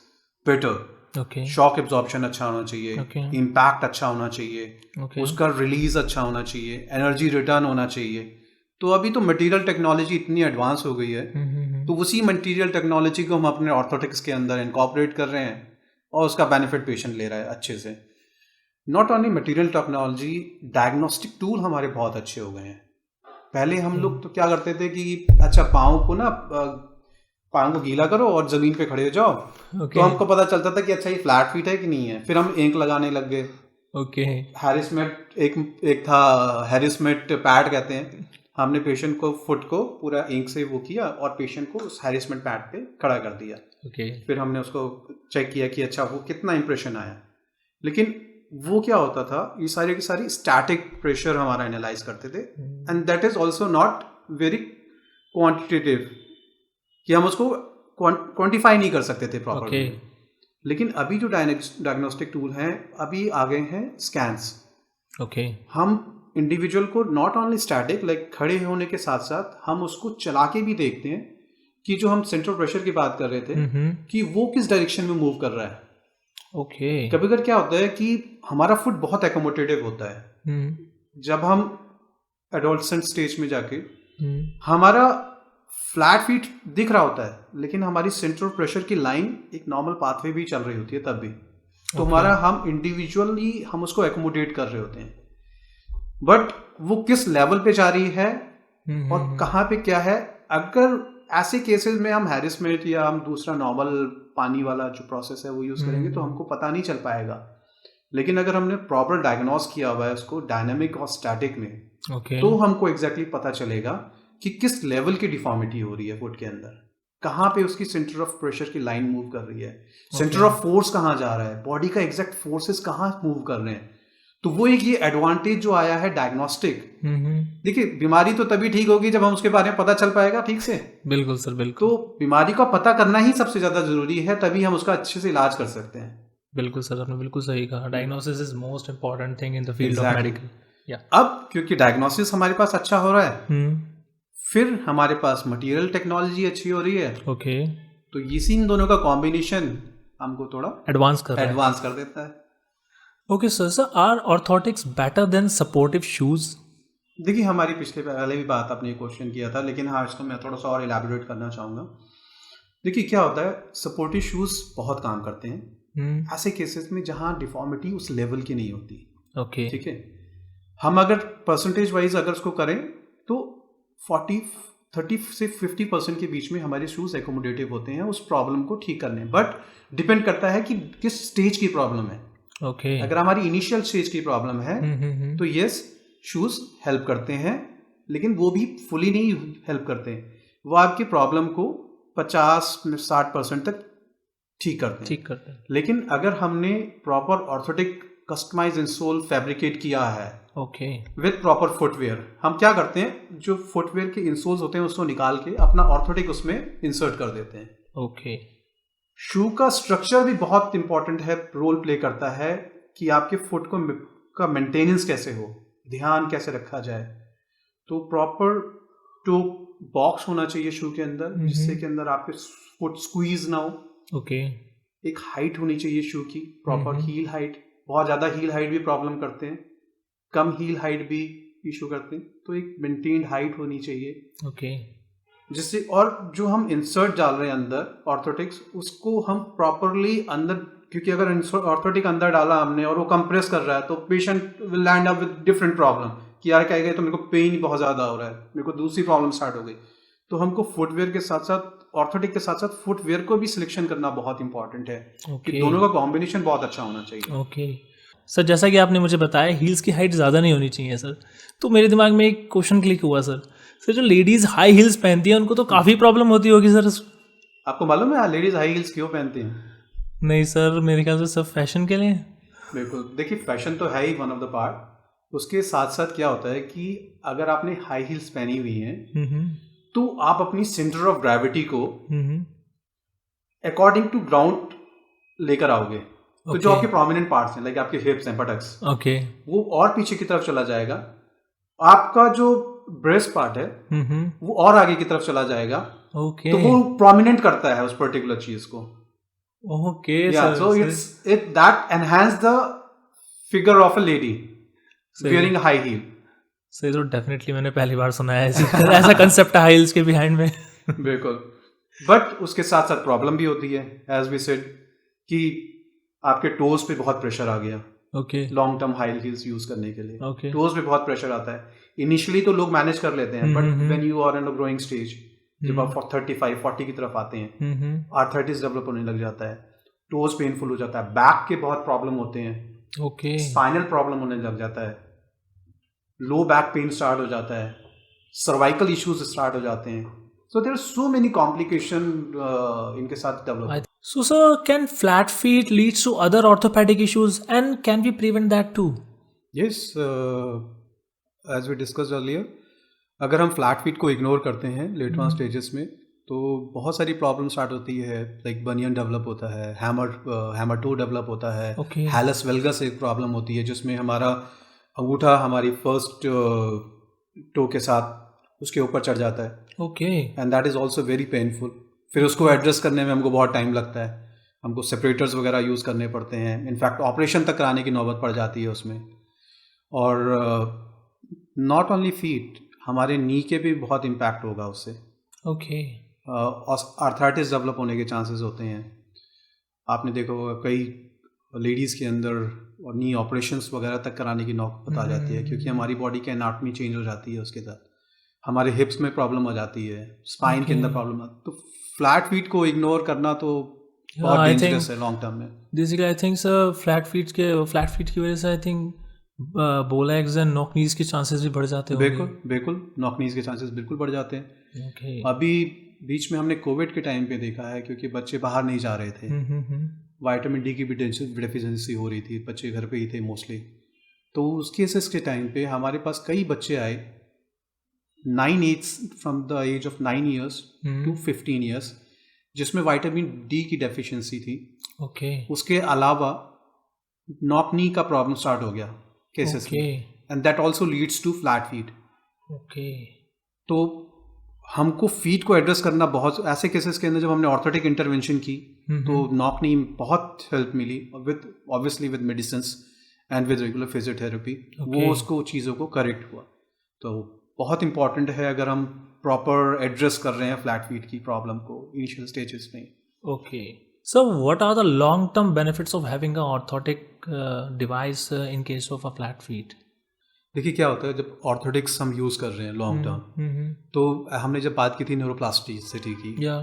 S2: better. Shock absorption अच्छा होना चाहिए, impact अच्छा होना चाहिए, उसका रिलीज अच्छा होना चाहिए, एनर्जी रिटर्न होना चाहिए। तो अभी तो मटेरियल टेक्नोलॉजी इतनी एडवांस हो गई है, तो उसी मटेरियल टेक्नोलॉजी को हम अपने ऑर्थोटिक्स के अंदर इनकॉर्पोरेट कर रहे हैं और उसका बेनिफिट पेशेंट ले रहा है अच्छे से। Not only material technology, diagnostic tool हमारे बहुत अच्छे हो गए हैं। पहले हम लोग तो क्या करते थे कि अच्छा पाँव को गीला करो और जमीन पे खड़े हो जाओ, तो हमको पता चलता था कि अच्छा ये फ्लैट फीट है कि नहीं है। फिर हम इंक लगाने लग गए। हैरिसमेट एक था, हैरिसमेट पैड कहते हैं। हमने पेशेंट को फुट को पूरा इंक से वो किया और पेशेंट को उस हैरिसमेट पैड पे खड़ा कर दिया। फिर हमने उसको चेक किया कि अच्छा वो कितना इंप्रेशन आया। लेकिन वो क्या होता था, ये सारी की सारी स्टैटिक प्रेशर हमारा एनालाइज करते थे, and that is also not very quantitative, कि हम उसको क्वांटिफाई नहीं कर सकते थे प्रॉपर्ली। लेकिन अभी जो डायग्नोस्टिक टूल हैं, अभी आ गए हैं स्कैन्स। हम इंडिविजुअल को नॉट ओनली स्टैटिक लाइक खड़े होने के साथ साथ हम उसको चला के भी देखते हैं कि जो हम सेंट्रल प्रेशर की बात कर रहे थे कि वो किस डायरेक्शन में मूव कर रहा है। कभी कभी क्या होता है कि हमारा फुट बहुत एकोमोडेटिव होता है। जब हम एडोलसेंट स्टेज में जाके हमारा फ्लैट फीट दिख रहा होता है, लेकिन हमारी सेंट्रल प्रेशर की लाइन एक नॉर्मल पाथवे भी चल रही होती है तब भी। तो हमारा हम इंडिविजुअली हम उसको एकोमोडेट कर रहे होते हैं, बट वो किस लेवल पे जा रही है और कहाँ पे क्या है। अगर ऐसे केसेस में हम हैरिसमेट या हम दूसरा नॉर्मल पानी वाला जो प्रोसेस है वो यूज करेंगे तो हमको पता नहीं चल पाएगा। लेकिन अगर हमने प्रॉपर डायग्नोस किया हुआ है उसको डायनामिक और स्टैटिक में, तो हमको एग्जैक्टली पता चलेगा कि किस लेवल की डिफॉर्मिटी हो रही है फुट के अंदर, कहाँ पे उसकी सेंटर ऑफ प्रेशर की लाइन मूव कर रही है, सेंटर ऑफ फोर्स कहाँ जा रहा है, बॉडी का एग्जैक्ट फोर्सेस कहाँ मूव कर रहे हैं। तो वो एक ये एडवांटेज जो आया है डायग्नोस्टिक। देखिए बीमारी तो तभी ठीक होगी जब हम उसके बारे में पता चल पाएगा ठीक से।
S1: बिल्कुल सर, बिल्कुल।
S2: तो बीमारी का पता करना ही सबसे ज्यादा जरूरी है, तभी हम उसका अच्छे से इलाज कर सकते हैं।
S1: बिल्कुल सर, आपने बिल्कुल सही कहा। Diagnosis is most important thing in the field of medical.
S2: अब क्योंकि डायग्नोसिस हमारे पास अच्छा हो रहा है, फिर हमारे पास मटेरियल टेक्नोलॉजी अच्छी हो रही है। तो इसी इन दोनों का कॉम्बिनेशन हमको थोड़ा एडवांस कर देता है।
S1: Okay sir, are orthotics better than supportive shoes?
S2: देखिए हमारी पहले भी बात आपने क्वेश्चन किया था, लेकिन हाँ इसको मैं थोड़ा सा और इलैबोरेट करना चाहूँगा। देखिए क्या होता है, सपोर्टिव शूज बहुत काम करते हैं ऐसे केसेस में जहाँ डिफॉर्मिटी उस लेवल की नहीं होती। ठीक है, हम अगर परसेंटेज वाइज अगर उसको करें तो 30 से 50% के बीच में हमारे शूज एकोमोडेटिव होते हैं उस प्रॉब्लम को ठीक करने, बट डिपेंड करता है कि किस स्टेज की प्रॉब्लम है।
S1: ओके।
S2: अगर हमारी इनिशियल स्टेज की प्रॉब्लम है तो यस, शूज हेल्प करते हैं, लेकिन वो भी फुली नहीं हेल्प करते हैं। वो आपकी प्रॉब्लम को 50-60% तक ठीक करते हैं। लेकिन अगर हमने proper orthotic customize insole fabricate किया है
S1: ओके
S2: विद प्रॉपर फुटवेयर, हम क्या करते हैं, जो फुटवेयर के इंसोल्स होते हैं उसको निकाल के अपना ऑर्थोटिक उसमें इंसर्ट कर देते हैं।
S1: ओके।
S2: शू का स्ट्रक्चर भी बहुत इंपॉर्टेंट है, रोल प्ले करता है कि आपके फुट का मेंटेनेंस कैसे हो, ध्यान कैसे रखा जाए। तो प्रॉपर टो बॉक्स होना चाहिए शू के अंदर, जिससे के अंदर आपके फुट स्क्वीज ना हो।
S1: ओके।
S2: एक हाइट होनी चाहिए शू की, प्रॉपर हील हाइट। बहुत ज्यादा हील हाइट भी प्रॉब्लम करते हैं, कम हील हाइट भी इशू करते हैं। तो एक मेंटेन्ड हाइट होनी चाहिए।
S1: ओके।
S2: जिससे, और जो हम इंसर्ट डाल रहे हैं अंदर ऑर्थोटिक्स, उसको हम प्रॉपरली अंदर, क्योंकि अगर ऑर्थोटिक अंदर डाला हमने और वो कंप्रेस कर रहा है तो patient will land up with different problem कि यार क्या गया, तो मेरे को पेन बहुत ज्यादा हो रहा है, मेरे को दूसरी प्रॉब्लम स्टार्ट हो गई। तो हमको फुटवेयर के साथ साथ, ऑर्थोटिक के साथ साथ फुटवेयर को भी सिलेक्शन करना बहुत इंपॉर्टेंट है कि दोनों का कॉम्बिनेशन बहुत अच्छा होना चाहिए।
S1: ओके सर, जैसा कि आपने मुझे बताया हील्स की हाइट ज़्यादा नहीं होनी चाहिए सर, तो मेरे दिमाग में एक क्वेश्चन क्लिक हुआ सर। सर जो लेडीज़ हाई हील्स पहनती हैं उनको तो काफ़ी प्रॉब्लम होती होगी सर।
S2: आपको मालूम है लेडीज हाई हील्स क्यों पहनती हैं?
S1: नहीं सर, मेरे ख्याल से सब फैशन के लिए।
S2: बिल्कुल, देखिए फैशन तो है ही वन ऑफ द पार्ट, उसके साथ साथ क्या होता है कि अगर आपने हाई हील्स पहनी हुई हैं तो आप अपनी सेंटर ऑफ ग्रेविटी को अकॉर्डिंग टू ग्राउंड लेकर आओगे। तो जो आपके प्रोमिनेंट पार्ट्स हैं, लाइक आपके हिप्स हैं, बटक्स, वो और पीछे की तरफ चला जाएगा। आपका जो ब्रेस्ट पार्ट है वो और आगे की तरफ चला जाएगा। तो वो प्रोमिनेंट करता है उस पर्टिकुलर चीज को। So that enhance the figure of a lady wearing a high heel.
S1: सही, तो डेफिनेटली मैंने पहली बार सुना है ऐसा कंसेप्ट हाई हील्स के बिहाइंड में।
S2: बिल्कुल, बट उसके साथ साथ प्रॉब्लम भी होती है, एज वी सेड, कि आपके टोज पे बहुत प्रेशर आ गया। Long term high heels use करने के लिए टोज पे बहुत प्रेशर आता है। इनिशियली तो लोग मैनेज कर लेते हैं, but when you are in a growing stage, जब आप 35-40 की तरफ आते हैं, आर्थराइटिस डेवलप होने लग जाता है, टोज पेनफुल हो जाता है, बैक के बहुत प्रॉब्लम होते हैं, स्पाइनल प्रॉब्लम होने लग जाता है, लो बैक पेन स्टार्ट हो जाता है, सर्वाइकल इश्यूज स्टार्ट हो जाते हैं। So there are so many complication इनके साथ develop.
S1: So sir, can flat feet leads to other orthopedic issues and can we prevent that too?
S2: Yes, as we discussed earlier, अगर हम flat feet को ignore करते हैं later stages में तो बहुत सारी प्रॉब्लम स्टार्ट होती है। लाइक बनियन डेवलप होता है, हैमर टो डेवलप होता है, हैलस वेल्गस एक प्रॉब्लम होती है जिसमें हमारा अंगूठा हमारी फर्स्ट टो के साथ उसके ऊपर चढ़ जाता है। And that is also very painful. फिर उसको एड्रेस करने में हमको बहुत टाइम लगता है, हमको सेपरेटर्स वगैरह यूज़ करने पड़ते हैं, इनफैक्ट ऑपरेशन तक कराने की नौबत पड़ जाती है उसमें। और नॉट ओनली फीट, हमारे नी के भी बहुत इम्पैक्ट होगा उससे। आर्थराइटिस डेवलप होने के चांसेस होते हैं। आपने देखा होगा कई लेडीज़ के अंदर और नी ऑपरेशंस वगैरह तक कराने की नौबत आ जाती है, क्योंकि हमारी बॉडी की एनाटमी चेंज हो जाती है, उसके साथ हमारे हिप्स में प्रॉब्लम हो जाती है, स्पाइन के अंदर प्रॉब्लम। तो फ्लैट फीट को इग्नोर करना तो बहुत डेंजरस है लॉन्ग टर्म में।
S1: Basically I think sir flat feet की वजह से आई थिंक बो लेग्स एंड नॉक नीज के चांसेस भी बढ़ जाते हैं।
S2: बिल्कुल नॉक नीज के चांसेस बिल्कुल बढ़ जाते हैं। अभी बीच में हमने कोविड के टाइम पे देखा है, क्योंकि बच्चे बाहर नहीं जा रहे थे, विटामिन डी की भी डेफिशिएंसी हो रही थी, बच्चे घर पे ही थे मोस्टली। तो उस केसेस के टाइम पे हमारे पास कई बच्चे आए 9 age from the age of 9 years to 15 years, जिसमें विटामिन डी की डेफिशिएंसी थी। उसके अलावा नॉक नी का प्रॉब्लम स्टार्ट हो गया केसेस में, and that also leads to flat feet. तो हमको फीट को एड्रेस करना बहुत, ऐसे केसेस के अंदर जब हमने ऑर्थोटिक इंटरवेंशन की तो नॉक नी बहुत हेल्प मिली, with obviously with medicines and with regular physiotherapy, वो उसको चीज़ों को करेक्ट हुआ। तो बहुत इंपॉर्टेंट है अगर हम प्रॉपर एड्रेस कर रहे हैं फ्लैट फीट की प्रॉब्लम को इनिशियल स्टेजेस में।
S1: So what are the long-term benefits of having an orthotic device in case of a flat feet?
S2: देखिए क्या होता है, जब ऑर्थोटिक्स हम यूज़ कर रहे हैं लॉन्ग टर्म, तो हमने जब बात की थी न्यूरोप्लास्टिसिटी की,
S1: या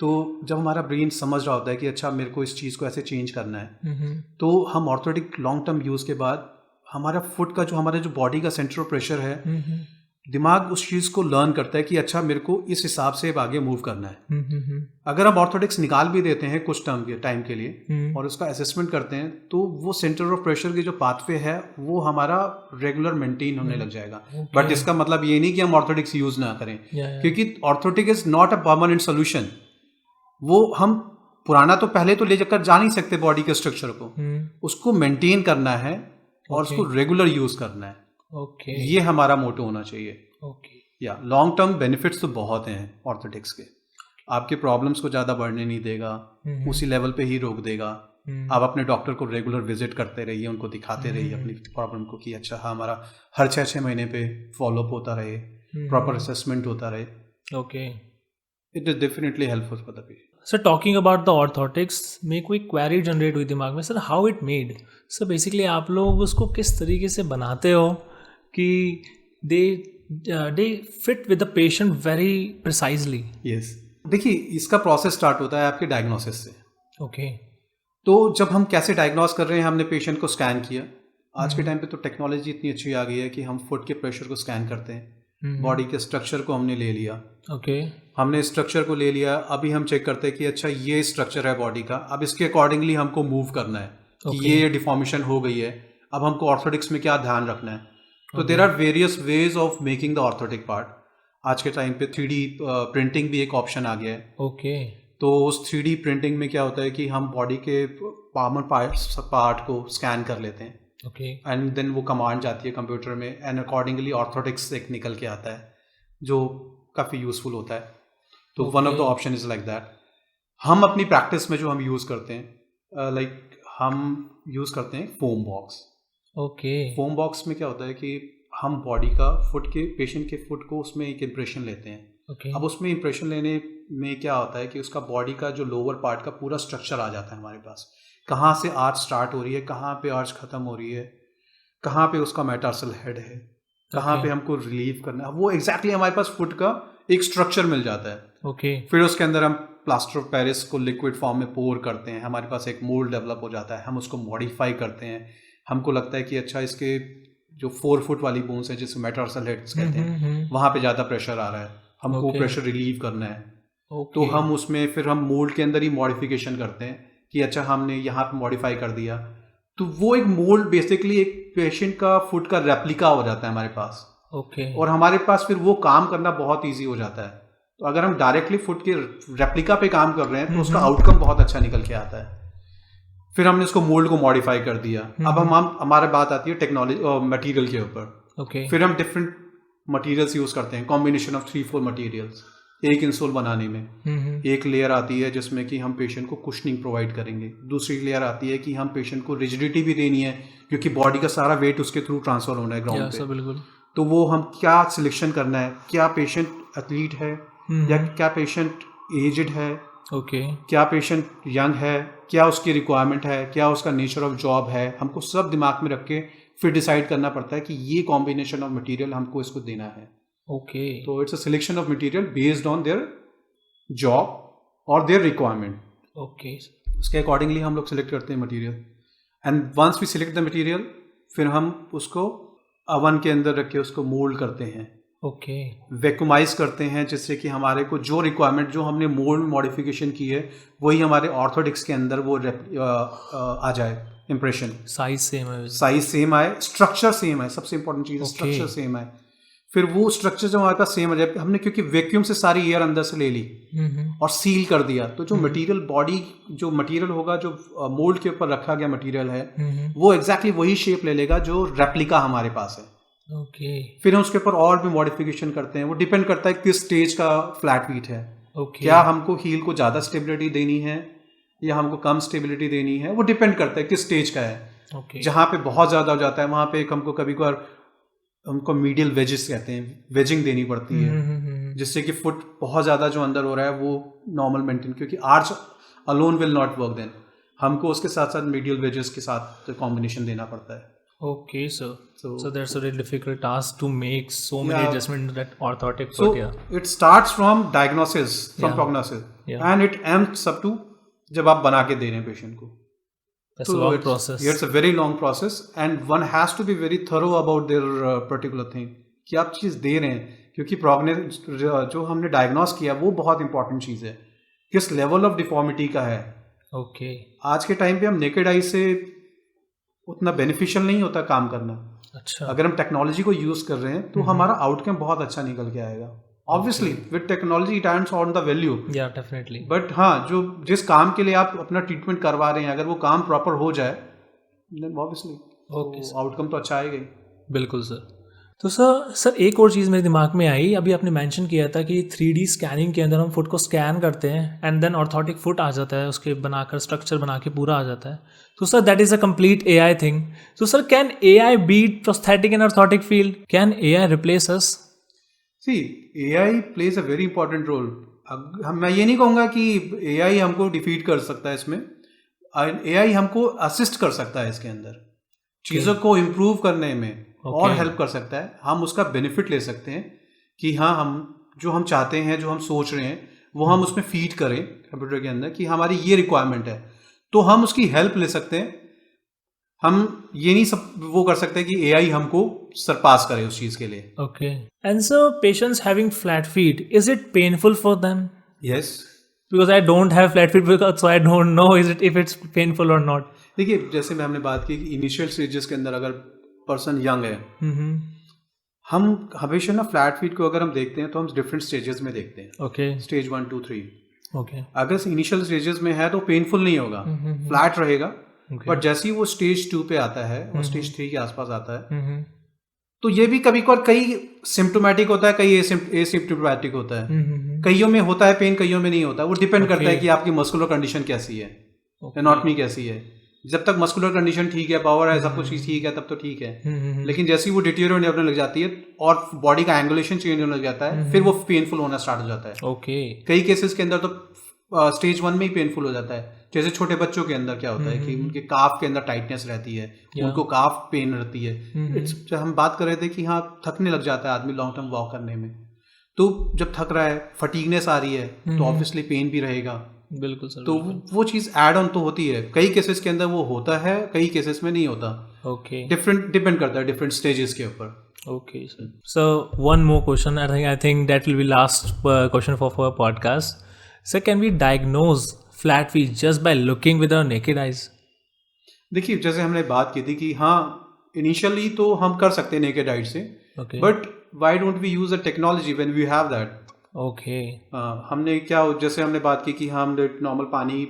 S2: तो जब हमारा ब्रेन समझ रहा होता है कि अच्छा मेरे को इस चीज़ को ऐसे चेंज करना है, तो हम ऑर्थोटिक लॉन्ग टर्म यूज़ के बाद हमारा फुट का जो हमारे जो बॉडी का सेंटर ऑफ प्रेशर है, दिमाग उस चीज़ को लर्न करता है कि अच्छा मेरे को इस हिसाब से अब आगे मूव करना है। अगर हम ऑर्थोटिक्स निकाल भी देते हैं कुछ टाइम के लिए और उसका असेसमेंट करते हैं, तो वो सेंटर ऑफ प्रेशर की जो पाथवे है वो हमारा रेगुलर मेंटेन होने लग जाएगा। बट इसका मतलब ये नहीं कि हम ऑर्थोटिक्स यूज ना करें, क्योंकि orthotic is not a permanent solution. वो हम पुराना तो पहले तो ले जाकर जा नहीं सकते बॉडी के स्ट्रक्चर को, उसको मेंटेन करना है और उसको रेगुलर यूज करना है। ये हमारा मोटो होना चाहिए। या लॉन्ग टर्म बेनिफिट्स तो बहुत हैं ऑर्थोटिक्स के। आपके प्रॉब्लम्स को ज़्यादा बढ़ने नहीं देगा, उसी लेवल पे ही रोक देगा। आप अपने डॉक्टर को रेगुलर विजिट करते रहिए, उनको दिखाते रहिए अपनी प्रॉब्लम को कि अच्छा हाँ हमारा हर 6 महीने पे फॉलोअप होता रहे, प्रॉपर असेसमेंट होता रहे। It is definitely helpful for the patient.
S1: Sir, talking about the orthotics में कोई क्वेरी जनरेट हुई दिमाग में, sir how it made. Sir basically आप लोग उसको किस तरीके से बनाते हो कि दे fit with the patient very precisely.
S2: Yes, देखिए इसका प्रोसेस स्टार्ट होता है आपके डायग्नोसिस से।
S1: ओके
S2: तो जब हम कैसे डायग्नोस कर रहे हैं, हमने पेशेंट को स्कैन किया। आज के टाइम पे तो टेक्नोलॉजी इतनी अच्छी आ गई है कि हम फुट के प्रेशर को स्कैन करते हैं, बॉडी के स्ट्रक्चर को हमने ले लिया। हमने स्ट्रक्चर को ले लिया, अभी हम चेक करते हैं कि अच्छा ये स्ट्रक्चर है बॉडी का, अब इसके अकॉर्डिंगली हमको मूव करना है कि ये डिफॉर्मेशन हो गई है, अब हमको ऑर्थोटिक्स में क्या ध्यान रखना है। तो there are various ways of making the orthotic part. आज के टाइम पे 3D प्रिंटिंग भी एक ऑप्शन आ गया है। तो उस 3D प्रिंटिंग में क्या होता है कि हम बॉडी के कॉमन पार्ट को स्कैन कर लेते हैं, एंड देन वो कमांड जाती है कंप्यूटर में, एंड अकॉर्डिंगली ऑर्थोटिक्स एक निकल के आता है जो काफ़ी यूजफुल होता है। तो one of the option is like that. हम अपनी प्रैक्टिस में जो हम यूज़ करते हैं, हम यूज़ करते हैं फोम बॉक्स। फोम बॉक्स में क्या होता है कि हम बॉडी का पेशेंट के फुट को उसमें एक इम्प्रेशन लेते हैं। अब उसमें इम्प्रेशन लेने में क्या होता है कि उसका बॉडी का जो लोअर पार्ट का पूरा स्ट्रक्चर आ जाता है हमारे पास, कहाँ से आर्च स्टार्ट हो रही है, कहाँ पे आर्च खत्म हो रही है, कहाँ पे उसका मेटार्सल हेड है, कहाँ पे हमको रिलीव करना है, वो एग्जैक्टली हमारे पास फुट का एक स्ट्रक्चर मिल जाता है। फिर उसके अंदर हम प्लास्टर ऑफ पेरिस को लिक्विड फॉर्म में पोर करते हैं, हमारे पास एक मोल्ड डेवलप हो जाता है, हम उसको मॉडिफाई करते हैं। हमको लगता है कि अच्छा इसके जो 4 फुट वाली बोन्स है जिसे मेटार्सल हेड्स कहते हैं, वहाँ पे ज़्यादा प्रेशर आ रहा है, हमको प्रेशर रिलीव करना है। तो हम उसमें फिर हम मोल्ड के अंदर ही मॉडिफिकेशन करते हैं कि अच्छा हमने यहाँ पे मॉडिफाई कर दिया, तो वो एक मोल्ड बेसिकली एक पेशेंट का फुट का रेप्लिका हो जाता है हमारे पास। और हमारे पास फिर वो काम करना बहुत ईजी हो जाता है। तो अगर हम डायरेक्टली फुट के रेप्लिका पे काम कर रहे हैं तो उसका आउटकम बहुत अच्छा निकल के आता है। फिर हमने उसको मोल्ड को मॉडिफाई कर दिया। अब हमारे बात आती है टेक्नोलॉजी मटेरियल के ऊपर। फिर हम डिफरेंट मटेरियल्स यूज करते हैं, कॉम्बिनेशन ऑफ 3-4 मटेरियल्स एक इंसोल बनाने में। एक लेयर आती है जिसमें कि हम पेशेंट को कुशनिंग प्रोवाइड करेंगे, दूसरी लेयर आती है कि हम पेशेंट को रिजिडिटी भी देनी है क्योंकि बॉडी का सारा वेट उसके थ्रू ट्रांसफर होना है ग्राउंड पे।
S1: बिल्कुल।
S2: तो वो हम क्या सिलेक्शन करना है, क्या पेशेंट एथलीट है या क्या पेशेंट एजड है, क्या पेशेंट यंग है, क्या उसकी रिक्वायरमेंट है, क्या उसका नेचर ऑफ जॉब है, हमको सब दिमाग में रख के फिर डिसाइड करना पड़ता है कि ये कॉम्बिनेशन ऑफ मटेरियल हमको इसको देना है। तो it's a selection of material based on their job और देयर रिक्वायरमेंट। उसके अकॉर्डिंगली हम लोग सिलेक्ट करते हैं material, and once we select the material फिर हम उसको अवन के अंदर रख के उसको मोल्ड करते हैं, वैक्यूमाइज करते हैं, जिससे कि हमारे को जो रिक्वायरमेंट जो हमने मोल्ड में मॉडिफिकेशन की है वही हमारे ऑर्थोटिक्स के अंदर वो आ जाए इम्प्रेशन। साइज सेम आए, स्ट्रक्चर सेम है, सबसे इंपॉर्टेंट चीज स्ट्रक्चर सेम है। फिर वो स्ट्रक्चर जब हमारे पास सेम आ जाए, हमने क्योंकि वैक्यूम से सारी एयर अंदर से ले ली और सील कर दिया, तो जो मटेरियल बॉडी जो मटेरियल होगा जो मोल्ड के ऊपर रखा गया मटेरियल है वो एग्जैक्टली वही शेप ले लेगा जो रेप्लिका हमारे पास है। फिर हम उसके ऊपर और भी मॉडिफिकेशन करते हैं। वो डिपेंड करता है किस स्टेज का फ्लैट फीट है, क्या हमको हील को ज़्यादा स्टेबिलिटी देनी है या हमको कम स्टेबिलिटी देनी है, वो डिपेंड करता है किस स्टेज का है। जहाँ पे बहुत ज़्यादा हो जाता है वहाँ पे हमको कभी कभार हमको मीडियल वेजेस कहते हैं, वेजिंग देनी पड़ती है, जिससे कि फुट बहुत ज़्यादा जो अंदर हो रहा है वो नॉर्मल मेंटेन, क्योंकि arch alone will not work, then हमको उसके साथ साथ मीडियल वेजेस के साथ कॉम्बिनेशन देना पड़ता है।
S1: Okay, sir.
S2: So-
S1: So that's a really difficult task to make so many
S2: Yeah.
S1: adjustments that orthotic
S2: So
S1: foot. Yeah.
S2: it starts from diagnosis, from
S1: Yeah.
S2: prognosis,
S1: Yeah.
S2: and it ends up to जब आप बना के दे रहे हैं patient को.
S1: That's a long
S2: it's,
S1: process.
S2: It's a very long process, and one has to be very thorough about their particular thing कि आप चीज़ दे रहे हैं, क्योंकि जो हमने डायग्नोस किया वो बहुत इंपॉर्टेंट चीज़ है. किस लेवल ऑफ डिफॉर्मिटी का है.
S1: Okay.
S2: आज के टाइम पे हम नेकेड आई से उतना बेनिफिशियल नहीं होता काम करना.
S1: अच्छा.
S2: अगर हम टेक्नोलॉजी को यूज कर रहे हैं तो हमारा आउटकम बहुत अच्छा निकल के आएगा. Obviously with technology it ends on the value.
S1: Yeah, definitely.
S2: But हाँ, जो जिस काम के लिए आप अपना ट्रीटमेंट करवा रहे हैं, अगर वो काम प्रॉपर हो जाए देन ऑब्वियसली
S1: Okay.
S2: आउटकम तो अच्छा आएगा ही.
S1: बिल्कुल सर. तो सर एक और चीज़ मेरे दिमाग में आई. अभी आपने मेंशन किया था कि 3D स्कैनिंग के अंदर हम फुट को स्कैन करते हैं एंड देन ऑर्थोटिक फुट आ जाता है, उसके बनाकर स्ट्रक्चर बना के पूरा आ जाता है. तो sir that is a complete AI thing. तो sir can AI beat prosthetic and orthotic field? Can AI replace us?
S2: See AI plays a very important role. मैं ये नहीं कहूँगा कि एआई हमको डिफीट कर सकता है इसमें. एआई हमको असिस्ट कर सकता है इसके अंदर, चीज़ों को इम्प्रूव करने में और हेल्प कर सकता है. हम उसका बेनिफिट ले सकते हैं कि हाँ, हम चाहते हैं, जो हम सोच रहे हैं वो हम उसमें फीड करें कंप्यूटर के अंदर कि हमारी ये रिक्वायरमेंट है, तो हम उसकी हेल्प ले सकते हैं. हम ये नहीं सब वो कर सकते कि एआई हमको सरपास करे उस चीज़ के लिए.
S1: Okay. And sir patients having flat feet, is it painful for them?
S2: Yes.
S1: Because I don't have flat feet, so I don't know if it's painful or not.
S2: देखिए, जैसे हमने बात की कि इनिशियल स्टेजेस के अंदर अगर पर्सन यंग है, हम हमेशा ना फ्लैट फीट को अगर हम देखते हैं तो हम डिफरेंट स्टेजेस में देखते हैं.
S1: Okay.
S2: स्टेज 1 2 3.
S1: Okay.
S2: अगर इनिशियल स्टेजेस में है तो पेनफुल नहीं होगा, फ्लैट रहेगा. बट जैसे ही वो स्टेज 2 पे आता है और स्टेज 3 के आसपास आता है, तो ये भी कभी कई सिम्टोमेटिक होता है, कई एसिम्टोमेटिक होता है. कईयों में होता है पेन, कईयों में नहीं होता. वो डिपेंड करता है कि आपकी मस्कुलर कंडीशन कैसी है, एनाटॉमी कैसी है. जब तक मस्कुलर कंडीशन ठीक है, पावर है, सब कुछ ठीक है, तब तो ठीक है. लेकिन जैसे ही वो डिटीरियोरेट होने लग जाती है और बॉडी का एंगुलेशन चेंज होने लग जाता है, फिर वो पेनफुल होना स्टार्ट हो जाता है.
S1: Okay.
S2: कई केसेस के अंदर तो स्टेज 1 में ही पेनफुल हो जाता है. जैसे छोटे बच्चों के अंदर क्या होता है कि उनके काफ के अंदर टाइटनेस रहती है, उनको काफ पेन रहती है. जब हम बात कर रहे थे कि हाँ, थकने लग जाता है आदमी लॉन्ग टर्म वॉक करने में, तो जब थक रहा है, फटीगनेस आ रही है, तो ऑब्वियसली पेन भी रहेगा.
S1: बिल्कुल सर.
S2: तो वो चीज़ ऐड ऑन तो होती है. कई केसेस के अंदर वो होता है, कई केसेस में नहीं होता.
S1: Okay.
S2: डिफरेंट डिपेंड करता है डिफरेंट स्टेजेस के ऊपर.
S1: Okay, sir. So one more question. I think that will be last question for our podcast. Sir, can we diagnose flat feet just by looking with our naked eyes?
S2: देखिए, जैसे हमने बात की थी कि हाँ, इनिशियली तो हम कर सकते हैं नेकेड आइज से,
S1: Okay.
S2: But why don't we use a technology when we have that.
S1: Okay.
S2: हमने जैसे हमने बात की कि हाँ, हमने नॉर्मल पानी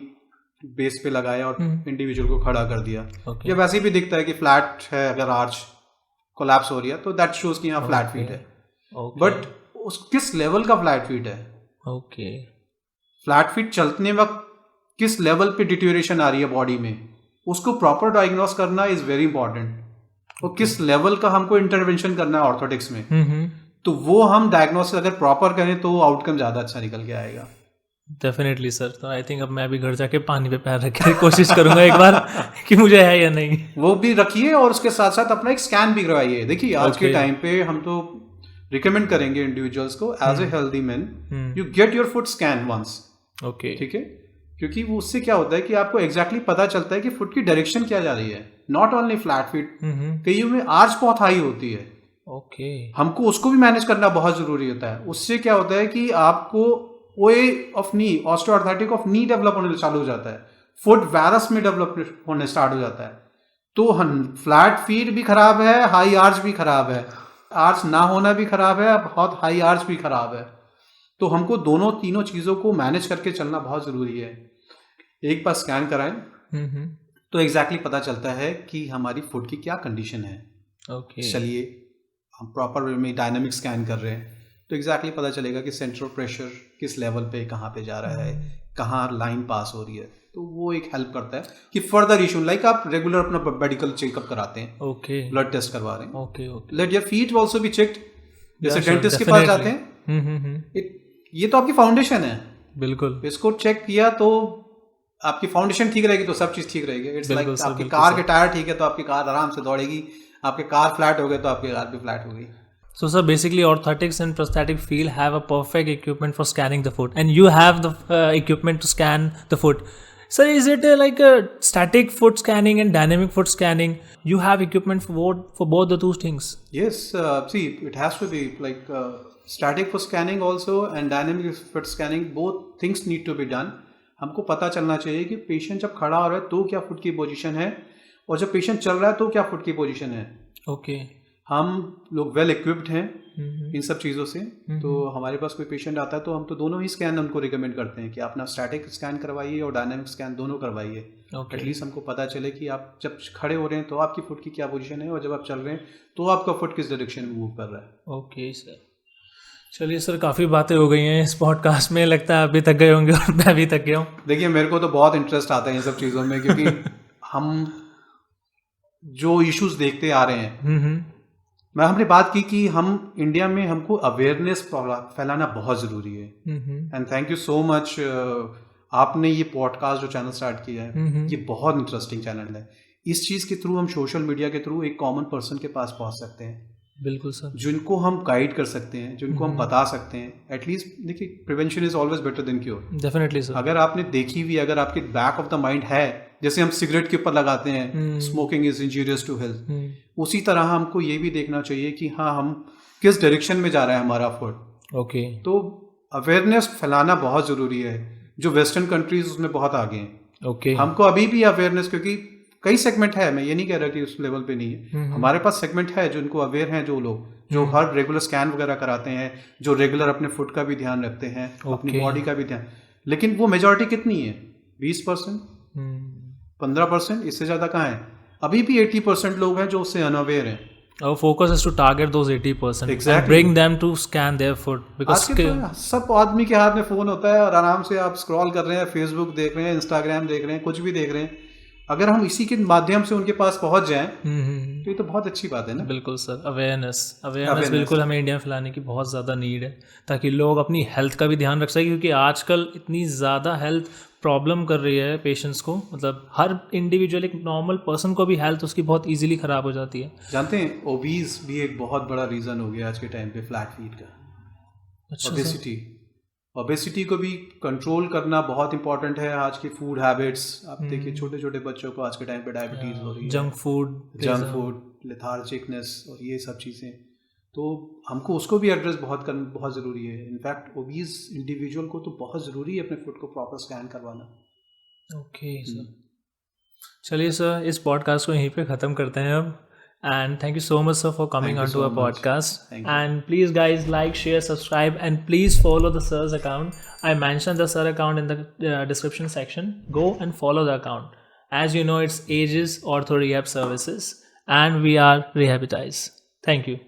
S2: बेस पे लगाया और इंडिविजुअल को खड़ा कर दिया.
S1: Okay.
S2: या वैसे भी दिखता है कि फ्लैट है, अगर आर्च कोलैप्स हो रही है तो दैट शोज कि हाँ फ्लैट फीट है.
S1: Okay.
S2: बट उस किस लेवल का फ्लैट फीट है,
S1: Okay.
S2: फ्लैट फीट चलने वक्त किस लेवल पे डिटेरियोरेशन आ रही है बॉडी में, उसको प्रॉपर डायग्नोस करना इज वेरी इंपॉर्टेंट. और किस लेवल का हमको इंटरवेंशन करना है ऑर्थोटिक्स में, तो वो हम डायग्नोसिस अगर प्रॉपर करें तो आउटकम ज़्यादा अच्छा निकल के आएगा.
S1: Definitely sir. तो आई थिंक अब मैं अभी घर जाके पानी पे पैर रख के कोशिश करूंगा एक बार कि मुझे है या नहीं.
S2: वो भी रखिए और उसके साथ साथ अपना एक स्कैन भी करवाइए. देखिए, आज के टाइम पे हम तो रिकमेंड करेंगे इंडिविजुअल्स को as a healthy man, you get your foot scan once.
S1: Okay.
S2: ठीक है, क्योंकि वो उससे क्या होता है कि आपको एग्जैक्टली पता चलता है कि फुट की डायरेक्शन क्या जा रही है. नॉट ओनली फ्लैट फीट, कईयों में आर्च बहुत हाई होती है.
S1: ओके.
S2: हमको उसको भी मैनेज करना बहुत जरूरी होता है. उससे क्या होता है कि आपको ओए of knee, osteoarthritis of knee develop होने चालू हो जाता है, फुट वैरस में डेवलप होने स्टार्ट हो जाता है. तो फ्लैट फीट भी खराब है, हाई आर्च भी खराब है, आर्च ना होना भी खराब है, बहुत हाई आर्च भी खराब है. तो हमको दोनों तीनों चीज़ों को मैनेज करके चलना बहुत ज़रूरी है. एक बार स्कैन कराएं तो एग्जैक्टली पता चलता है कि हमारी फुट की क्या कंडीशन है.
S1: ओके.
S2: चलिए, हम प्रॉपर वे में डायनामिक स्कैन कर रहे हैं तो एग्जैक्टली पता चलेगा कि सेंट्रल प्रेशर किस लेवल पे कहाँ पे जा रहा है, कहाँ लाइन पास हो रही है. तो वो एक हेल्प करता है कि फर्दर इशू लाइक आप रेगुलर अपना मेडिकल चेकअप कराते हैं,
S1: ओके,
S2: ब्लड टेस्ट करवा रहे हैं.
S1: Okay. Okay.
S2: Let your feet also be checked. जैसे डेंटिस्ट के पास जाते हैं, ये तो आपकी फाउंडेशन है.
S1: बिल्कुल.
S2: इसको चेक किया तो आपकी फाउंडेशन ठीक रहेगी तो सब चीज़ ठीक रहेगी. इट्स लाइक
S1: बिल्कुल सर,
S2: आपकी
S1: बिल्कुल
S2: कार
S1: सर.
S2: के टायर ठीक है तो आपकी कार आराम से दौड़ेगी. आपके कार फ्लैट हो गए तो आपकी कार भी फ्लैट हो गई.
S1: So, sir, basically, orthotics and prosthetic field have a perfect equipment for scanning the foot, and you have the equipment to scan the foot. Sir, is it like a static foot scanning and dynamic foot scanning? You have equipment for both the two things.
S2: Yes, see, it has to be like static for scanning also and dynamic foot scanning. Both things need to be done. हमको पता चलना चाहिए कि patient जब खड़ा हो रहा है तो क्या फुट की पोजीशन है, और जब पेशेंट चल रहा है तो क्या फुट की पोजीशन है.
S1: Okay.
S2: हम लोग वेल इक्विप्ड हैं इन सब चीज़ों से. तो हमारे पास कोई पेशेंट आता है तो हम तो दोनों ही स्कैन उनको रिकमेंड करते हैं कि अपना स्टैटिक स्कैन करवाइए और डायनामिक स्कैन दोनों करवाइए. एटलीस्ट हमको पता चले कि आप जब खड़े हो रहे हैं तो आपकी फुट की क्या पोजीशन है, और जब आप चल रहे हैं तो आपका फुट किस डायरेक्शन में मूव कर रहा है.
S1: Okay sir. चलिए सर, काफ़ी बातें हो गई हैं इस पॉडकास्ट में. लगता है आप भी थक गए होंगे और मैं भी थक गया हूँ.
S2: देखिए, मेरे को तो बहुत इंटरेस्ट आता है इन सब चीज़ों में, क्योंकि हम जो इश्यूज देखते आ रहे हैं. मैं हमने बात की कि हम इंडिया में हमको अवेयरनेस फैलाना बहुत ज़रूरी है. And thank you so much, आपने ये पॉडकास्ट जो चैनल स्टार्ट किया है, ये बहुत इंटरेस्टिंग चैनल है. इस चीज़ के थ्रू हम सोशल मीडिया के थ्रू एक कॉमन पर्सन के पास पहुंच सकते हैं.
S1: बिल्कुल सर.
S2: जिनको हम गाइड कर सकते हैं, जिनको हम बता सकते हैं. एटलीस्ट देखिए, prevention is always better than cure.
S1: Definitely sir.
S2: अगर आपने देखी हुई, अगर आपके बैक ऑफ द माइंड है, जैसे हम सिगरेट के ऊपर लगाते हैं smoking is injurious to health, उसी तरह हमको ये भी देखना चाहिए कि हाँ, हम किस डायरेक्शन में जा रहा है हमारा फुट.
S1: ओके.
S2: तो अवेयरनेस फैलाना बहुत ज़रूरी है. जो वेस्टर्न कंट्रीज उसमें बहुत आगे हैं.
S1: ओके.
S2: हमको अभी भी अवेयरनेस, क्योंकि कई सेगमेंट है, मैं ये नहीं कह रहा कि उस लेवल पे नहीं है. हमारे पास सेगमेंट है जो उनको अवेयर हैं, जो लोग जो हर रेगुलर स्कैन वगैरह कराते हैं, जो रेगुलर अपने फुट का भी ध्यान रखते हैं, अपनी बॉडी का भी ध्यान. लेकिन वो मेजॉरिटी कितनी है? 20%, 15%, इससे ज़्यादा कहाँ है? अभी भी 80% लोग हैं जो उससे अनअवेयर हैं.
S1: Our focus is to target those 80%
S2: Exactly.
S1: and bring them to scan their foot because
S2: आज के तो सब आदमी के हाथ में फ़ोन होता है और आराम से आप स्क्रॉल कर रहे हैं, फेसबुक देख रहे हैं, इंस्टाग्राम देख रहे हैं, कुछ भी देख रहे हैं. अगर हम इसी के माध्यम से उनके पास पहुंच जाएं तो ये तो बहुत अच्छी बात है ना.
S1: बिल्कुल सर. अवेयरनेस बिल्कुल हमें इंडिया में फैलाने की बहुत ज़्यादा नीड है, ताकि लोग अपनी हेल्थ का भी ध्यान रख सकें, क्योंकि आजकल इतनी ज़्यादा हेल्थ प्रॉब्लम कर रही है पेशेंट्स को. मतलब हर इंडिविजुअल, एक नॉर्मल पर्सन को भी हेल्थ उसकी बहुत इजीली ख़राब हो जाती है.
S2: जानते हैं, ओबीज भी एक बहुत बड़ा रीज़न हो गया आज के टाइम पे फ्लैट फीट का.
S1: अच्छा.
S2: ओबेसिटी को भी कंट्रोल करना बहुत इंपॉर्टेंट है. आज की फूड हैबिट्स आप देखिए, छोटे छोटे बच्चों को आज के टाइम पे डायबिटीज हो रही है,
S1: जंक फूड,
S2: लेथार्जिकनेस और ये सब चीज़ें. तो हमको उसको भी एड्रेस बहुत ज़रूरी है. इनफैक्ट ओबीज इंडिविजुअल को तो बहुत ज़रूरी है अपने फुट को प्रॉपर स्कैन करवाना.
S1: Okay sir. चलिए सर, इस पॉडकास्ट को यहीं पे ख़त्म करते हैं अब. And thank you so much, sir, for coming onto our podcast. And please, guys, like, share, subscribe, and please follow the sir's account. I mentioned the sir account in the description section. Go and follow the account. As you know, it's Aegis Ortho Rehab Services, and we are Rehabitize. Thank you.